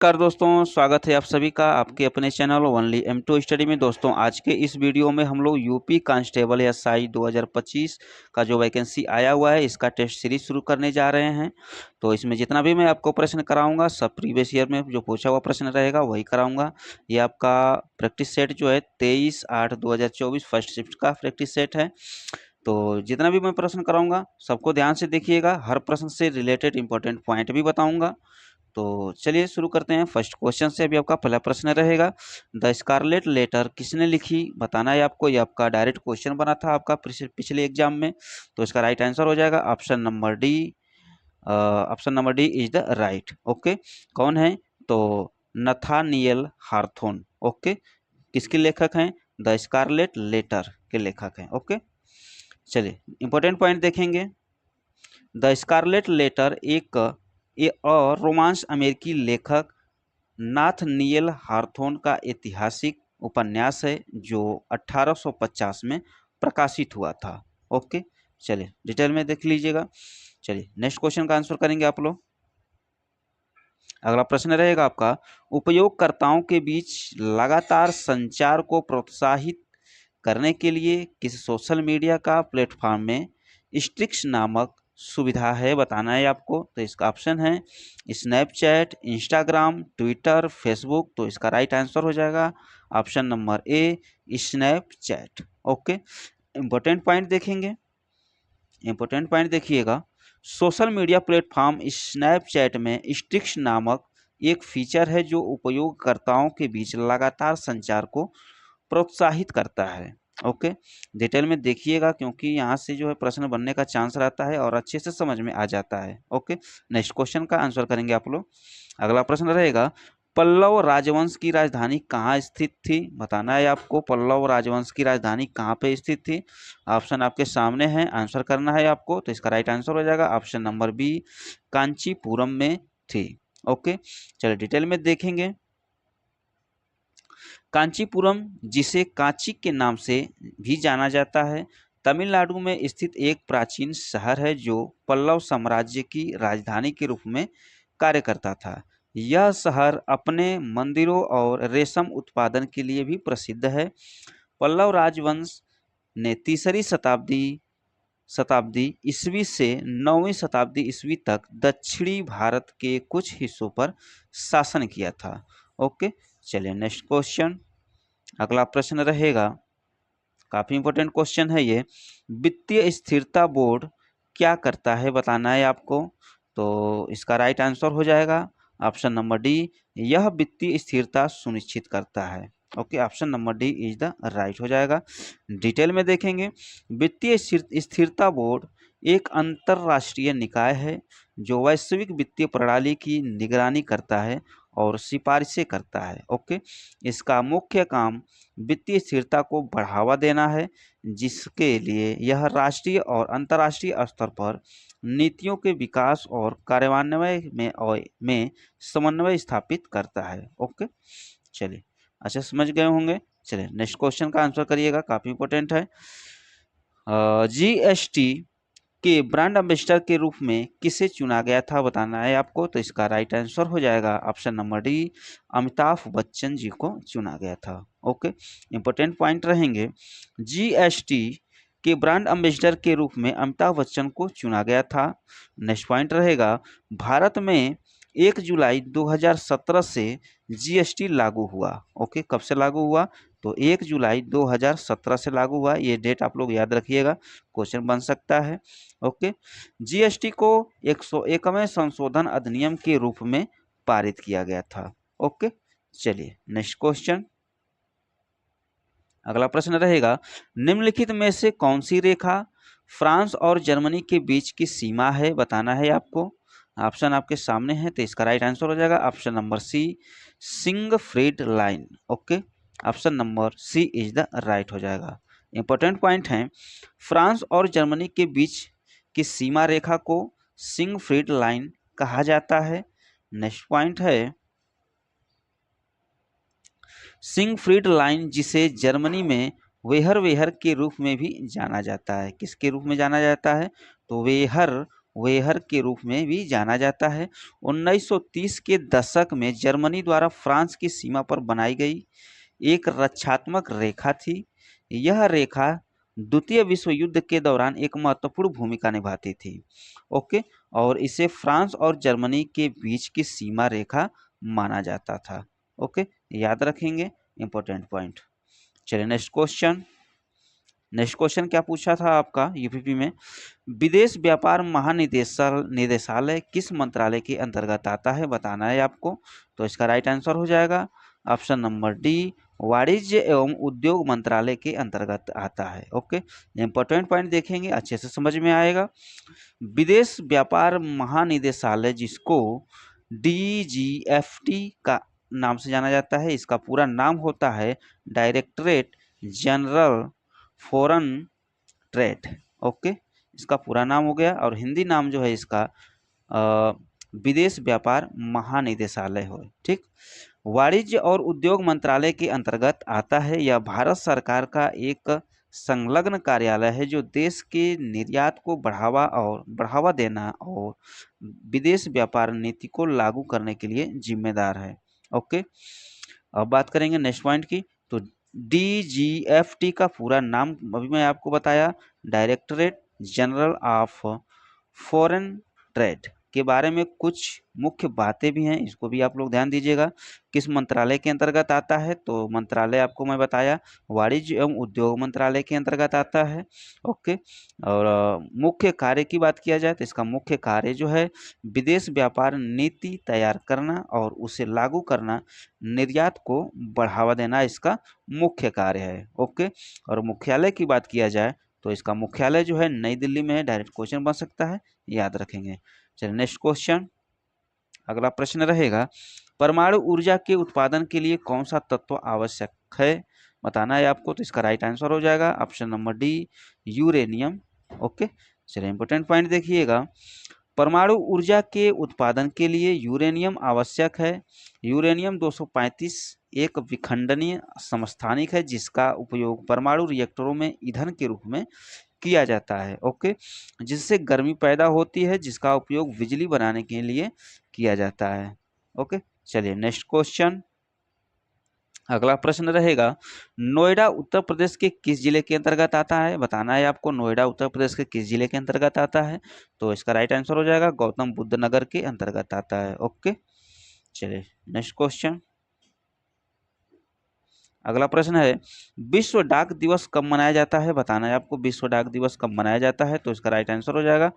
नमस्कार दोस्तों, स्वागत है आप सभी का आपके अपने चैनल ओनली M2 स्टडी में। दोस्तों आज के इस वीडियो में हम लोग यूपी कांस्टेबल एसआई 2025 का जो वैकेंसी आया हुआ है इसका टेस्ट सीरीज शुरू करने जा रहे हैं। तो इसमें जितना भी मैं आपको प्रश्न कराऊंगा सब प्रीवियस ईयर में जो पूछा हुआ प्रश्न रहेगा वही कराऊंगा। ये आपका प्रैक्टिस सेट जो है 23/8/2024 फर्स्ट शिफ्ट का प्रैक्टिस सेट है। तो जितना भी मैं प्रश्न कराऊंगा सबको ध्यान से देखिएगा, हर प्रश्न से रिलेटेड इंपॉर्टेंट पॉइंट भी बताऊंगा। तो चलिए शुरू करते हैं फर्स्ट क्वेश्चन से। अभी आपका पहला प्रश्न रहेगा, द स्कारलेट लेटर किसने लिखी, बताना है आपको। ये आपका डायरेक्ट क्वेश्चन बना था आपका पिछले एग्जाम में। तो इसका राइट आंसर हो जाएगा option number D. Option number D is the right. Okay, कौन है तो नथानियल हार्थोन। ओके, किसके लेखक हैं, द स्कारलेट लेटर के लेखक हैं। ओके, चलिए इंपॉर्टेंट पॉइंट देखेंगे। द स्कारलेट लेटर एक और रोमांस अमेरिकी लेखक नाथनिएल हार्थोन का ऐतिहासिक उपन्यास है जो 1850 में प्रकाशित हुआ था। ओके, चलिए डिटेल में देख लीजिएगा। चलिए नेक्स्ट क्वेश्चन का आंसर करेंगे आप लोग। अगला प्रश्न रहेगा आपका, उपयोगकर्ताओं के बीच लगातार संचार को प्रोत्साहित करने के लिए किस सोशल मीडिया का प्लेटफॉर्म में स्ट्रिक्स नामक सुविधा है, बताना है आपको। तो इसका ऑप्शन है स्नैपचैट, इंस्टाग्राम, ट्विटर, फेसबुक। तो इसका राइट आंसर हो जाएगा option number A Snapchat. Okay, important point देखेंगे, इंपॉर्टेंट पॉइंट देखिएगा। सोशल मीडिया प्लेटफॉर्म स्नैपचैट में स्ट्रिक्स नामक एक फीचर है जो उपयोगकर्ताओं के बीच लगातार संचार को प्रोत्साहित करता है। ओके, डिटेल में देखिएगा क्योंकि यहाँ से जो है प्रश्न बनने का चांस रहता है और अच्छे से समझ में आ जाता है। ओके, नेक्स्ट क्वेश्चन का आंसर करेंगे आप लोग। अगला प्रश्न रहेगा, पल्लव राजवंश की राजधानी कहाँ स्थित थी, बताना है आपको। पल्लव राजवंश की राजधानी कहाँ पे स्थित थी, ऑप्शन आपके सामने है, आंसर करना है आपको। तो इसका राइट आंसर हो जाएगा ऑप्शन नंबर बी कांचीपुरम में थी। ओके, चलिए डिटेल में देखेंगे। कांचीपुरम, जिसे कांची के नाम से भी जाना जाता है, तमिलनाडु में स्थित एक प्राचीन शहर है जो पल्लव साम्राज्य की राजधानी के रूप में कार्य करता था। यह शहर अपने मंदिरों और रेशम उत्पादन के लिए भी प्रसिद्ध है। पल्लव राजवंश ने तीसरी शताब्दी ईस्वी से 9वीं शताब्दी ईस्वी तक दक्षिणी भारत के कुछ हिस्सों पर शासन किया था। ओके, चलिए नेक्स्ट क्वेश्चन। अगला प्रश्न रहेगा, काफी इंपॉर्टेंट क्वेश्चन है ये। वित्तीय स्थिरता बोर्ड क्या करता है, बताना है आपको। तो इसका राइट आंसर हो जाएगा ऑप्शन नंबर डी, यह वित्तीय स्थिरता सुनिश्चित करता है। Okay, option number D is the right हो जाएगा। डिटेल में देखेंगे। वित्तीय स्थिरता बोर्ड एक अंतरराष्ट्रीय निकाय है जो वैश्विक वित्तीय प्रणाली की निगरानी करता है और सिफारिशें करता है। ओके, इसका मुख्य काम वित्तीय स्थिरता को बढ़ावा देना है, जिसके लिए यह राष्ट्रीय और अंतर्राष्ट्रीय स्तर पर नीतियों के विकास और कार्यान्वयन में समन्वय स्थापित करता है। ओके, चलिए अच्छा समझ गए होंगे। चलिए नेक्स्ट क्वेश्चन का आंसर करिएगा, काफी इंपॉर्टेंट है। जीएसटी के ब्रांड एम्बेसडर के रूप में किसे चुना गया था, बताना है आपको। तो इसका राइट आंसर हो जाएगा option number D, Amitabh Bachchan ji को चुना गया था। ओके, इंपॉर्टेंट पॉइंट रहेंगे। जीएसटी के ब्रांड एम्बेसडर के रूप में अमिताभ बच्चन को चुना गया था। नेक्स्ट पॉइंट रहेगा, भारत में 1 जुलाई 2017 से जीएसटी लागू हुआ। ओके, कब से लागू हुआ, तो 1 जुलाई 2017 से लागू हुआ। ये डेट आप लोग याद रखिएगा, क्वेश्चन बन सकता है। ओके, जीएसटी को 101वें संशोधन अधिनियम के रूप में पारित किया गया था। ओके, चलिए नेक्स्ट क्वेश्चन। अगला प्रश्न रहेगा, निम्नलिखित में से कौन सी रेखा फ्रांस और जर्मनी के बीच की सीमा है, बताना है आपको। ऑप्शन आपके सामने है, तो इसका राइट आंसर हो जाएगा option number C, Siegfried line. Okay, option number C is the right हो जाएगा। इंपॉर्टेंट पॉइंट है, फ्रांस और जर्मनी के बीच की सीमा रेखा को सिंगफ्रीड लाइन कहा जाता है। नेक्स्ट पॉइंट है, सिंगफ्रीड लाइन जिसे जर्मनी में वेहर वेहर के रूप में भी जाना जाता है। किसके रूप में जाना जाता है, तो वेहर वेहर के रूप में भी जाना जाता है। 1930 के दशक में जर्मनी द्वारा फ्रांस की सीमा पर बनाई गई एक रक्षात्मक रेखा थी। यह रेखा द्वितीय विश्व युद्ध के दौरान एक महत्वपूर्ण भूमिका निभाती थी। ओके, और इसे फ्रांस और जर्मनी के बीच की सीमा रेखा माना जाता था। ओके, याद रखेंगे, इंपॉर्टेंट पॉइंट। चलिए नेक्स्ट क्वेश्चन क्या पूछा था आपका यूपीपी में, विदेश व्यापार निदेशालय किस मंत्रालय के अंतर्गत आता है, बताना है आपको। तो इसका राइट आंसर हो जाएगा ऑप्शन नंबर डी, वाणिज्य एवं उद्योग मंत्रालय के अंतर्गत आता है। ओके, इंपॉर्टेंट पॉइंट देखेंगे, अच्छे से समझ में आएगा। विदेश व्यापार महानिदेशालय, जिसको DGFT का नाम से जाना जाता है, इसका पूरा नाम होता है directorate general foreign trade. Okay, इसका पूरा नाम हो गया, और हिंदी नाम जो है इसका विदेश व्यापार महानिदेशालय हो। ठीक, वाणिज्य और उद्योग मंत्रालय के अंतर्गत आता है। यह भारत सरकार का एक संलग्न कार्यालय है जो देश के निर्यात को बढ़ावा देना और विदेश व्यापार नीति को लागू करने के लिए जिम्मेदार है। ओके, अब बात करेंगे नेक्स्ट पॉइंट की। तो DGFT का पूरा नाम अभी मैं आपको बताया, directorate general of foreign trade के बारे में कुछ मुख्य बातें भी हैं, इसको भी आप लोग ध्यान दीजिएगा। किस मंत्रालय के अंतर्गत आता है, तो मंत्रालय आपको मैं बताया वाणिज्य एवं उद्योग मंत्रालय के अंतर्गत आता है। ओके, और मुख्य कार्य की बात किया जाए तो इसका मुख्य कार्य जो है विदेश व्यापार नीति तैयार करना और उसे लागू करना, निर्यात को बढ़ावा देना इसका मुख्य कार्य है। ओके, और मुख्यालय की बात किया जाए तो इसका मुख्यालय जो है नई दिल्ली में है। डायरेक्ट क्वेश्चन बन सकता है, याद रखेंगे। चलिए नेक्स्ट क्वेश्चन, अगला प्रश्न रहेगा, परमाणु ऊर्जा के उत्पादन के लिए कौन सा तत्व आवश्यक है, बताना है आपको। तो इसका राइट आंसर हो जाएगा option number D, uranium. Okay, चलिए इंपॉर्टेंट पॉइंट देखिएगा, परमाणु ऊर्जा के उत्पादन के लिए यूरेनियम आवश्यक है। यूरेनियम 235 एक विखंडनीय समस्थानिक है जिसका उपयोग परमाणु रिएक्टरों में ईंधन के रूप में किया जाता है। ओके, जिससे गर्मी पैदा होती है, जिसका उपयोग बिजली बनाने के लिए किया जाता है। ओके, चलिए नेक्स्ट क्वेश्चन, अगला प्रश्न रहेगा, नोएडा उत्तर प्रदेश के किस जिले के अंतर्गत आता है, बताना है आपको। नोएडा उत्तर प्रदेश के किस जिले के अंतर्गत आता है, तो इसका राइट आंसर हो जाएगा गौतम बुद्ध नगर के अंतर्गत आता है। ओके, चलिए नेक्स्ट क्वेश्चन, अगला प्रश्न है, विश्व डाक दिवस कब मनाया जाता है, बताना है आपको। विश्व डाक दिवस कब मनाया जाता है, तो इसका राइट आंसर हो जाएगा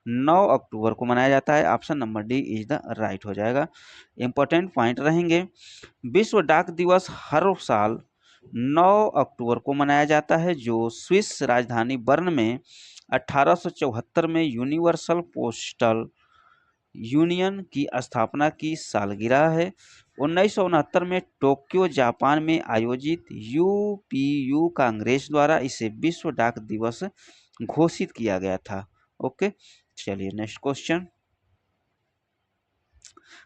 9 अक्टूबर को मनाया जाता है। Option number D is the right हो जाएगा। इंपॉर्टेंट पॉइंट रहेंगे, विश्व डाक दिवस हर साल 9 अक्टूबर को मनाया जाता है, जो स्विस राजधानी बर्न में 1874 में यूनिवर्सल पोस्टल यूनियन की स्थापना की सालगिरह है। 1969 में टोक्यो जापान में आयोजित यूपीयू कांग्रेस द्वारा इसे विश्व डाक दिवस घोषित किया गया था। ओके, चलिए नेक्स्ट क्वेश्चन,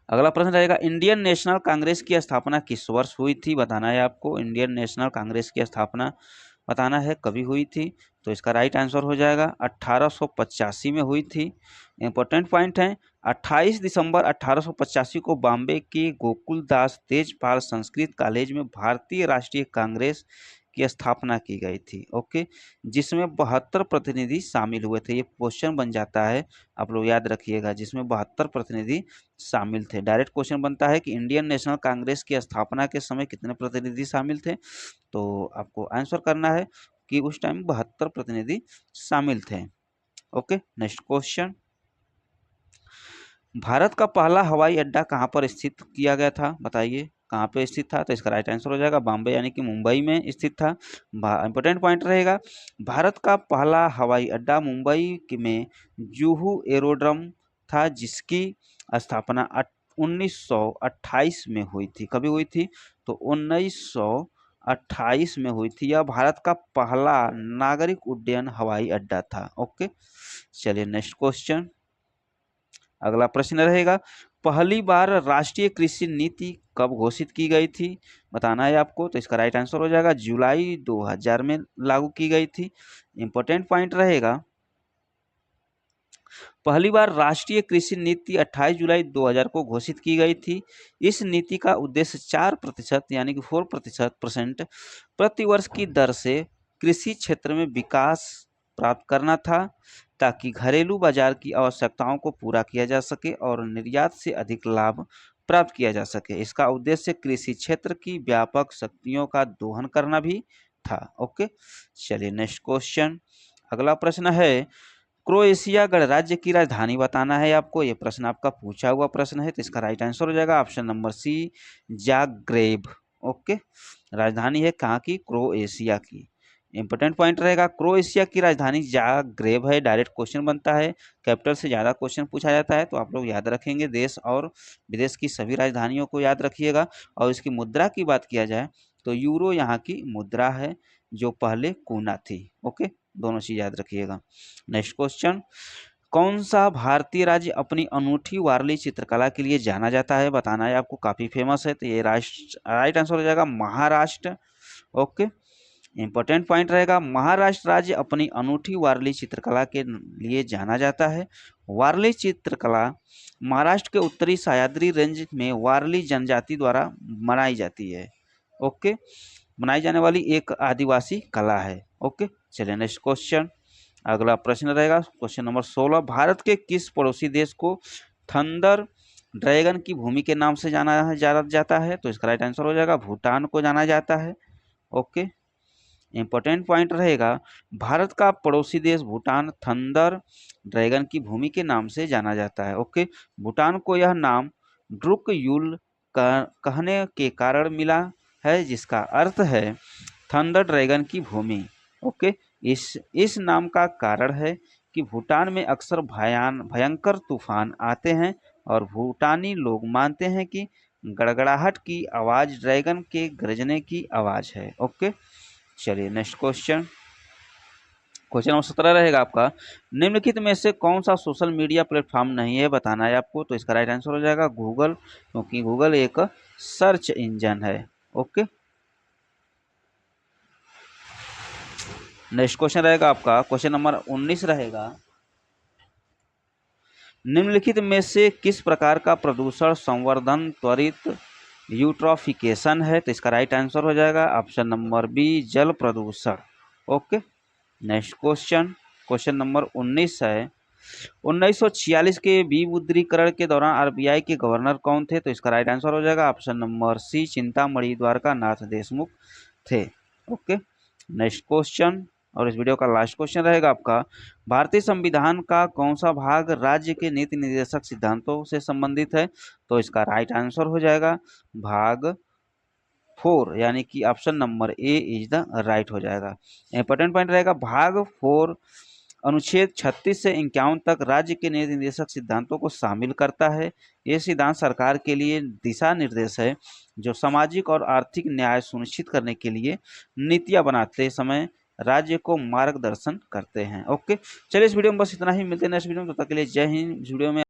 अगला प्रश्न रहेगा, इंडियन नेशनल कांग्रेस की स्थापना किस वर्ष हुई थी, बताना है आपको। इंडियन नेशनल कांग्रेस की स्थापना बताना है कभी हुई थी, तो इसका राइट आंसर हो जाएगा 1885 में हुई थी। इंपॉर्टेंट पॉइंट है, 28 दिसंबर 1885 को बॉम्बे के गोकुलदास तेजपाल संस्कृत कॉलेज में भारतीय राष्ट्रीय कांग्रेस की स्थापना की गई थी। ओके, जिसमें 72 प्रतिनिधि शामिल हुए थे। ये क्वेश्चन बन जाता है, आप लोग याद रखिएगा, जिसमें 72 प्रतिनिधि शामिल थे। डायरेक्ट क्वेश्चन बनता है कि इंडियन नेशनल कांग्रेस की स्थापना के समय कितने प्रतिनिधि शामिल थे, तो आपको आंसर करना है कि उस टाइम 72 प्रतिनिधि शामिल थे। ओके, नेक्स्ट क्वेश्चन, भारत का पहला हवाई अड्डा कहाँ पर स्थित किया गया था, बताइए कहाँ पे स्थित था, तो इसका राइट आंसर हो जाएगा बॉम्बे यानी कि मुंबई में स्थित था। इंपॉर्टेंट पॉइंट रहेगा, भारत का पहला हवाई अड्डा मुंबई में जुहू एरोड्रम था, जिसकी स्थापना 1928 में हुई थी। कभी हुई थी, तो 1928 में हुई थी। यह भारत का पहला नागरिक उड्डयन हवाई अड्डा था। ओके, चलिए नेक्स्ट क्वेश्चन, अगला प्रश्न रहेगा, पहली बार राष्ट्रीय कृषि नीति कब घोषित की गई थी, बताना है आपको। तो इसका राइट आंसर हो जाएगा जुलाई 2000 में लागू की गई थी। इंपॉर्टेंट पॉइंट रहेगा, पहली बार राष्ट्रीय कृषि नीति 28 जुलाई 2000 को घोषित की गई थी। इस नीति का उद्देश्य 4% यानी कि 4% प्रति वर्ष की दर से कृषि क्षेत्र में विकास प्राप्त करना था, ताकि घरेलू बाजार की आवश्यकताओं को पूरा किया जा सके और निर्यात से अधिक लाभ प्राप्त किया जा सके। इसका उद्देश्य कृषि क्षेत्र की व्यापक शक्तियों का दोहन करना भी था। ओके, चलिए नेक्स्ट क्वेश्चन। अगला प्रश्न है, क्रोएशिया गणराज्य की राजधानी बताना है आपको। ये प्रश्न आपका पूछा हुआ प्रश्न है, तो इसका राइट आंसर हो जाएगा option number c, Zagreb. Okay, राजधानी है कहाँ की? क्रोएशिया की। इंपॉर्टेंट पॉइंट रहेगा, क्रोएशिया की राजधानी जाग्रेब है। डायरेक्ट क्वेश्चन बनता है, कैपिटल से ज़्यादा क्वेश्चन पूछा जाता है, तो आप लोग याद रखेंगे। देश और विदेश की सभी राजधानियों को याद रखिएगा। और इसकी मुद्रा की बात किया जाए तो यूरो यहाँ की मुद्रा है, जो पहले कूना थी। ओके, दोनों चीज याद रखिएगा। नेक्स्ट क्वेश्चन, कौन सा भारतीय राज्य अपनी अनूठी वारली चित्रकला के लिए जाना जाता है? बताना है आपको, काफी फेमस है। तो ये राइट आंसर हो जाएगा महाराष्ट्र। ओके, इंपॉर्टेंट पॉइंट रहेगा, महाराष्ट्र राज्य अपनी अनूठी वारली चित्रकला के लिए जाना जाता है। वारली चित्रकला महाराष्ट्र के उत्तरी सह्याद्री रेंज में वारली जनजाति द्वारा मनाई जाती है। ओके, बनाई जाने वाली एक आदिवासी कला है। ओके, चलिए नेक्स्ट क्वेश्चन। अगला प्रश्न रहेगा क्वेश्चन नंबर 16, भारत के किस पड़ोसी देश को थंडर ड्रैगन की भूमि के नाम से जाना जाता है? तो इसका राइट आंसर हो जाएगा भूटान को जाना जाता है। ओके, इंपॉर्टेंट पॉइंट रहेगा, भारत का पड़ोसी देश भूटान थंडर ड्रैगन की भूमि के नाम से जाना जाता है। ओके, भूटान को यह नाम ड्रुक यूल कहने के कारण मिला है, जिसका अर्थ है थंडर ड्रैगन की भूमि। ओके, इस नाम का कारण है कि भूटान में अक्सर भयंकर तूफान आते हैं और भूटानी लोग मानते हैं कि गड़गड़ाहट की आवाज ड्रैगन के गरजने की आवाज है। ओके, चलिए नेक्स्ट क्वेश्चन। क्वेश्चन नंबर 17 रहेगा आपका, निम्नलिखित में से कौन सा सोशल मीडिया प्लेटफॉर्म नहीं है? बताना है आपको। तो इसका राइट आंसर हो जाएगा गूगल, क्योंकि गूगल एक सर्च इंजन है। ओके, नेक्स्ट क्वेश्चन रहेगा आपका, क्वेश्चन नंबर 19 रहेगा, निम्नलिखित में से किस प्रकार का प्रदूषण संवर्धन त्वरित यूट्रोफिकेशन है? तो इसका राइट आंसर हो जाएगा ऑप्शन नंबर बी, जल प्रदूषण। Okay, next question, question number 19 है, 1946 के विमुद्रीकरण के दौरान आरबीआई के गवर्नर कौन थे? तो इसका राइट आंसर हो जाएगा option number C, Chintamani Dwarkanath Deshmukh थे। ओके, नेक्स्ट क्वेश्चन और इस वीडियो का लास्ट क्वेश्चन रहेगा आपका, भारतीय संविधान का कौन सा भाग राज्य के नीति निर्देशक सिद्धांतों से संबंधित है? तो इसका राइट आंसर हो जाएगा भाग 4, यानी कि option number A is the right हो जाएगा। इंपॉर्टेंट पॉइंट रहेगा, भाग 4 अनुच्छेद 36 से 51 तक राज्य के नीति निर्देशक सिद्धांतों को शामिल करता है। ये सिद्धांत सरकार के लिए दिशा निर्देश है, जो सामाजिक और आर्थिक न्याय सुनिश्चित करने के लिए नीतियां बनाते समय राज्य को मार्गदर्शन करते हैं। ओके, चलिए इस वीडियो में बस इतना ही, मिलते हैं नेक्स्ट वीडियो में, तब तक के लिए जय हिंद। इस वीडियो में